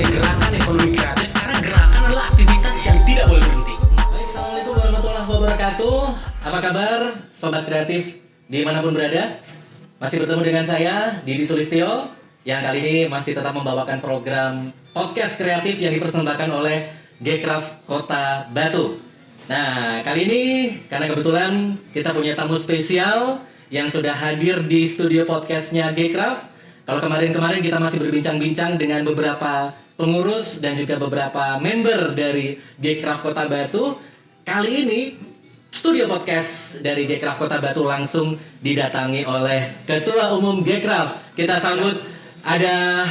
namanya gerakan ekonomi kreatif karena gerakan adalah aktivitas yang tidak boleh berhenti. Baik, Assalamualaikum warahmatullahi wabarakatuh. Apa kabar Sobat Kreatif dimanapun berada? Masih bertemu dengan saya, Didi Sulistyo, yang kali ini masih tetap membawakan program podcast kreatif yang dipersembahkan oleh Gcraft Kota Batu. Nah, kali ini karena kebetulan kita punya tamu spesial yang sudah hadir di studio podcastnya Gcraft. Kalau kemarin-kemarin kita masih berbincang-bincang dengan beberapa pengurus dan juga beberapa member dari Gcraft Kota Batu. Kali ini studio podcast dari Gcraft Kota Batu langsung didatangi oleh Ketua Umum Gcraft. Kita sambut ada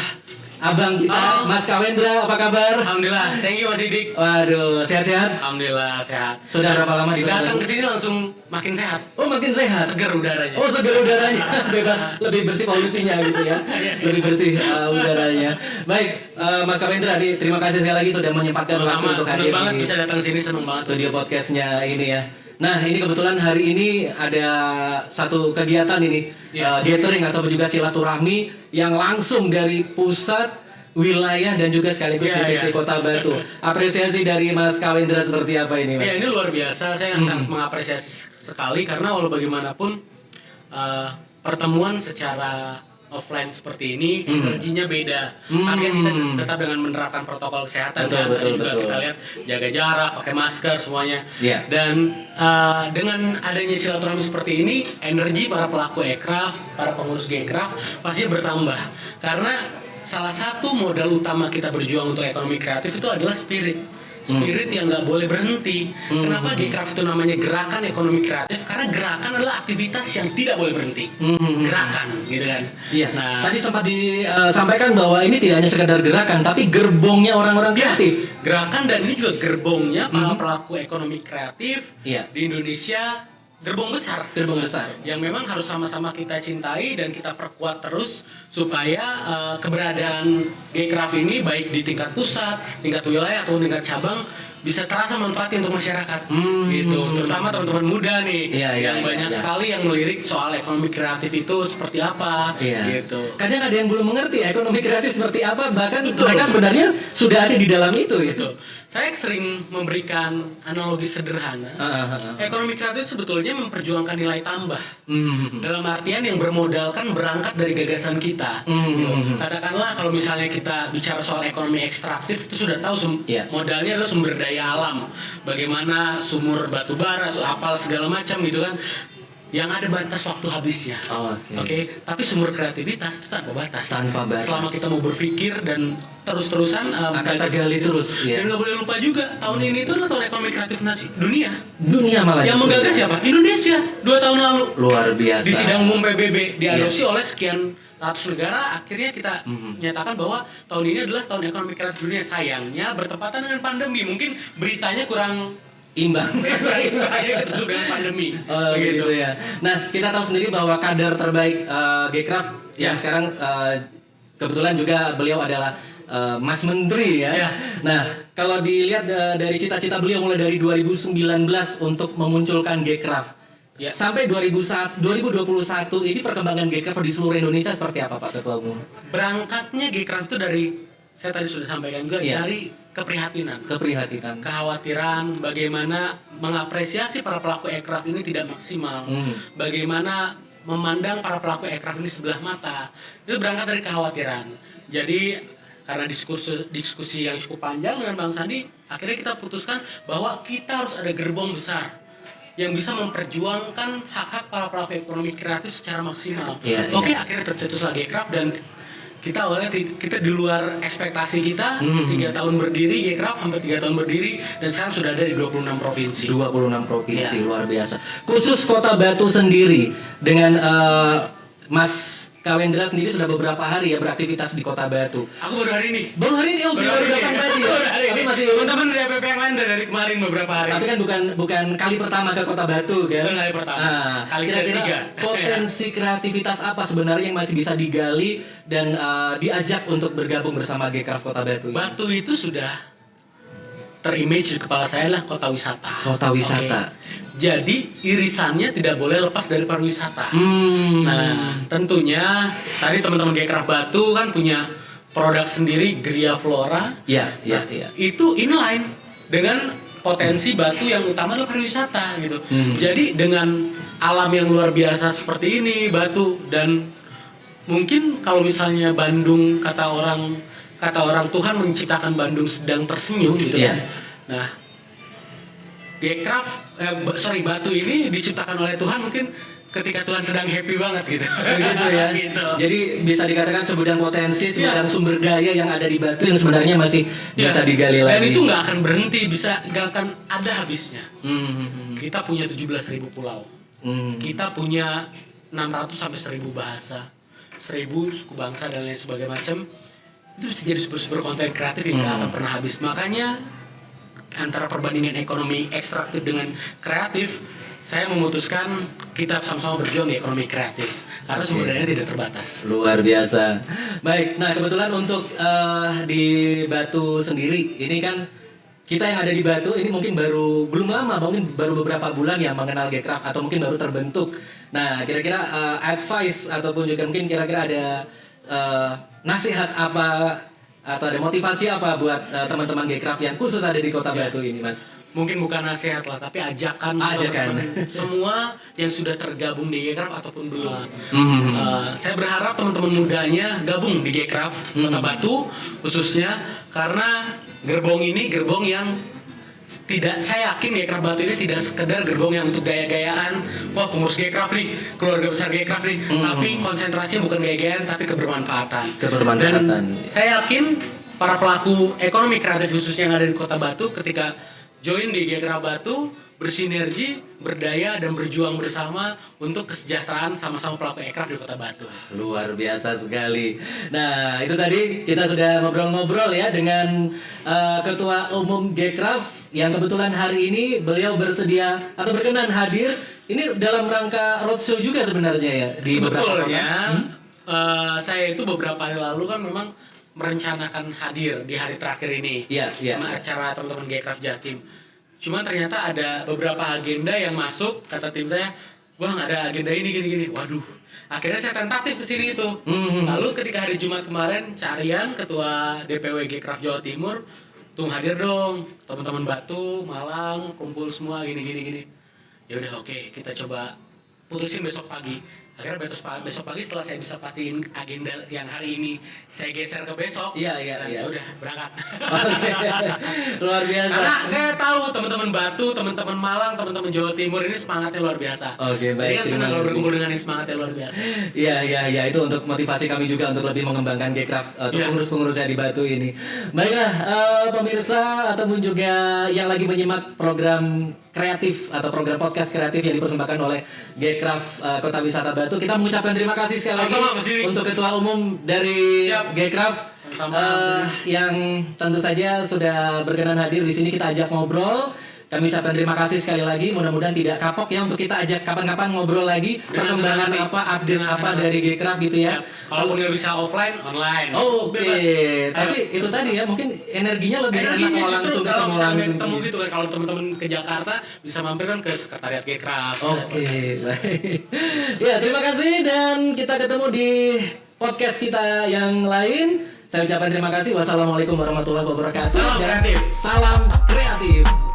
abang kita, Mas Kawendra, apa kabar? Alhamdulillah, thank you Mas Didik. Waduh, sehat-sehat? Alhamdulillah sehat. Sudah berapa lama Datang ke sini langsung makin sehat. Oh, makin sehat. Segar udaranya. Oh, segar udaranya. Bebas, lebih bersih polusinya gitu ya. Lebih bersih udaranya. Baik, Mas Kawendra, terima kasih sekali lagi sudah menyempatkan waktu untuk hadir seneng banget di bisa datang sini, seneng banget. studio podcastnya ini ya. Nah, ini kebetulan hari ini ada satu kegiatan ini, gathering atau juga silaturahmi yang langsung dari pusat, wilayah dan juga sekaligus divisi Kota Batu. Apresiasi dari Mas Kawendra seperti apa ini, Mas? Ya, ini luar biasa. Saya sangat mengapresiasi sekali karena walau bagaimanapun pertemuan secara offline seperti ini energinya beda. Tapi kita tetap dengan menerapkan protokol kesehatan. Betul. Kita lihat jaga jarak, pakai masker semuanya. Yeah. Dan dengan adanya silaturahmi seperti ini, energi para pelaku Gcraft, para pengurus Gcraft pasti bertambah. Karena salah satu modal utama kita berjuang untuk ekonomi kreatif itu adalah spirit yang nggak boleh berhenti. Kenapa Gcraft itu namanya gerakan ekonomi kreatif? Karena gerakan adalah aktivitas yang tidak boleh berhenti. Gerakan, gitu kan? Iya. Nah, Tadi sempat disampaikan bahwa ini tidak hanya sekedar gerakan, tapi gerbongnya orang-orang kreatif. Gerakan dan ini juga gerbongnya para pelaku ekonomi kreatif Iya. di Indonesia. Gerbong besar yang memang harus sama-sama kita cintai dan kita perkuat terus supaya keberadaan Gcraft ini baik di tingkat pusat, tingkat wilayah atau tingkat cabang bisa terasa manfaatnya untuk masyarakat gitu, terutama teman-teman muda nih yang banyak sekali yang melirik soal ekonomi kreatif itu seperti apa gitu. Kadang ada yang belum mengerti ekonomi kreatif seperti apa, bahkan mereka sebenarnya sudah ada di dalam itu gitu. Saya sering memberikan analogi sederhana. Ekonomi kreatif sebetulnya memperjuangkan nilai tambah. Dalam artian yang bermodalkan berangkat dari gagasan kita. Katakanlah kalau misalnya kita bicara soal ekonomi ekstraktif, itu sudah tahu modalnya adalah sumber daya alam. Bagaimana sumur batu bara, apal segala macam gitu kan. Yang ada batas waktu habisnya. Oke. Tapi sumber kreativitas itu tanpa batas. Selama kita mau berpikir dan terus-terusan akan tergali terus. Dan nggak boleh lupa juga tahun ini itu adalah tahun ekonomi kreatif dunia. Dunia malah. Yang menggagas siapa? Indonesia 2 tahun lalu. Luar biasa. Di sidang umum PBB diadopsi oleh sekian ratus negara. Akhirnya kita menyatakan bahwa tahun ini adalah tahun ekonomi kreatif dunia. Sayangnya bertepatan dengan pandemi. Mungkin beritanya kurang imbang tentu dengan pandemi. Gitu ya. Nah, kita tahu sendiri bahwa kader terbaik Gcraft yang sekarang kebetulan juga beliau adalah Mas Menteri ya. Nah, kalau dilihat dari cita-cita beliau mulai dari 2019 untuk memunculkan Gcraft sampai 2021 ini perkembangan Gcraft di seluruh Indonesia seperti apa, Pak Ketua Umum? Berangkatnya Gcraft itu dari, saya tadi sudah sampaikan juga, dari keprihatinan, kekhawatiran bagaimana mengapresiasi para pelaku Gcraft ini tidak maksimal, bagaimana memandang para pelaku Gcraft ini sebelah mata. Itu berangkat dari kekhawatiran. Jadi karena diskusi yang cukup panjang dengan Bang Sandi, akhirnya kita putuskan bahwa kita harus ada gerbong besar yang bisa memperjuangkan hak-hak para pelaku ekonomi kreatif secara maksimal. Akhirnya tercetuslah Gcraft dan kita awalnya kita di luar ekspektasi kita. 3 tahun berdiri Gcraft, hampir 3 tahun berdiri, dan sekarang sudah ada di 26 provinsi. 26 provinsi, luar biasa. Khusus Kota Batu sendiri dengan Mas Kawendra sendiri sudah beberapa hari ya beraktivitas di Kota Batu. Aku baru hari ini. Baru datang tadi ya. Tapi masih teman-teman dari APP yang lain dari kemarin beberapa hari. Tapi kan bukan kali pertama ke Kota Batu kan? Bukan kali pertama. Kali ketiga. Potensi kreativitas apa sebenarnya yang masih bisa digali dan diajak untuk bergabung bersama Gcraft Kota Batu? Batu itu sudah terimage di kepala saya lah kota wisata. Kota wisata. Jadi irisannya tidak boleh lepas dari pariwisata. Nah, tentunya tadi teman-teman Gcraft Batu kan punya produk sendiri Gria Flora. Iya. Itu inline dengan potensi Batu yang utama adalah pariwisata gitu. Jadi dengan alam yang luar biasa seperti ini Batu, dan mungkin kalau misalnya Bandung kata orang Tuhan menciptakan Bandung sedang tersenyum gitu kan. Nah, Batu ini diciptakan oleh Tuhan mungkin ketika Tuhan sedang happy banget gitu. Gitu ya. Gitu. Jadi bisa dikatakan segudang potensi, segudang sumber daya yang ada di Batu yang sebenarnya masih bisa digali lagi. Dan itu nggak akan berhenti, nggak akan ada habisnya. Kita punya 17.000 pulau. Kita punya 600 sampai 1.000 bahasa, 1.000 suku bangsa dan lain sebagainya macam. Itu bisa jadi sumber-sumber konten kreatif yang nggak akan pernah habis. Makanya antara perbandingan ekonomi ekstraktif dengan kreatif, saya memutuskan kita sama-sama berjuang di ekonomi kreatif karena sumber dayanya tidak terbatas. Luar biasa. Baik, nah kebetulan untuk di Batu sendiri ini kan kita yang ada di Batu ini mungkin belum lama, mungkin baru beberapa bulan ya mengenal Gcraft atau mungkin baru terbentuk. Nah kira-kira advice ataupun juga mungkin kira-kira ada nasihat apa atau ada motivasi apa buat teman-teman Gcraft yang khusus ada di Kota Batu ini, Mas? Mungkin bukan nasihat lah, tapi ajakan semua yang sudah tergabung di Gcraft ataupun belum. Saya berharap teman-teman mudanya gabung di Gcraft Kota Batu khususnya, karena gerbong ini gerbong yang saya yakin Gcraft Batu ini tidak sekedar gerbong yang untuk gaya-gayaan, wah pengurus Gcraft nih, keluarga besar Gcraft nih, tapi konsentrasinya bukan gaya-gayaan tapi kebermanfaatan. Dan saya yakin para pelaku ekonomi kreatif khususnya yang ada di Kota Batu ketika join di Gcraft Batu, bersinergi, berdaya, dan berjuang bersama untuk kesejahteraan sama-sama pelaku Gcraft di Kota Batu. Luar biasa sekali. Nah, itu tadi kita sudah ngobrol-ngobrol ya dengan Ketua Umum Gcraft yang kebetulan hari ini beliau bersedia atau berkenan hadir. Ini dalam rangka roadshow juga sebenarnya ya di beberapa kota. Saya itu beberapa hari lalu kan memang merencanakan hadir di hari terakhir ini sama acara teman-teman Gcraft Jatim. Cuma ternyata ada beberapa agenda yang masuk, kata tim saya, wah nggak ada agenda ini gini-gini. Waduh, akhirnya saya tentatif ke sini itu. Lalu ketika hari Jumat kemarin, Carian, Ketua DPW Gcraft Jawa Timur, tuh hadir dong, teman-teman Batu, Malang, kumpul semua gini-gini. Ya udah oke, kita coba putusin besok pagi. Akhirnya besok pagi setelah saya bisa pastiin agenda yang hari ini saya geser ke besok. Iya. Udah berangkat. Luar biasa. Karena saya tahu teman-teman Batu, teman-teman Malang, teman-teman Jawa Timur ini semangatnya luar biasa. Baik. Jadi kan senang kalau berkumpul dengan yang semangatnya luar biasa. Iya, itu untuk motivasi kami juga untuk lebih mengembangkan Gcraft untuk pengurus-pengurusnya di Batu ini. Baiklah, pemirsa ataupun juga yang lagi menyimak program kreatif atau program podcast kreatif yang dipersembahkan oleh Gcraft Kota Wisata Batu. Kita mengucapkan terima kasih sekali lagi untuk Ketua Umum dari Gcraft yang tentu saja sudah berkenan hadir di sini, kita ajak ngobrol. Kami ucapkan terima kasih sekali lagi, mudah-mudahan tidak kapok ya untuk kita ajak kapan-kapan ngobrol lagi perkembangan apa, update apa dari Gcraft gitu ya. Kalaupun nggak bisa offline, online. Oke. Tapi itu tadi ya, mungkin energinya lebih enak kalau langsung ketemu gitu kan. Kalau teman-teman ke Jakarta bisa mampir kan ke sekretariat Gcraft. Oke. Ya, terima kasih dan kita ketemu di podcast kita yang lain. Saya ucapkan terima kasih. Wassalamualaikum warahmatullahi wabarakatuh. Salam kreatif. Salam kreatif.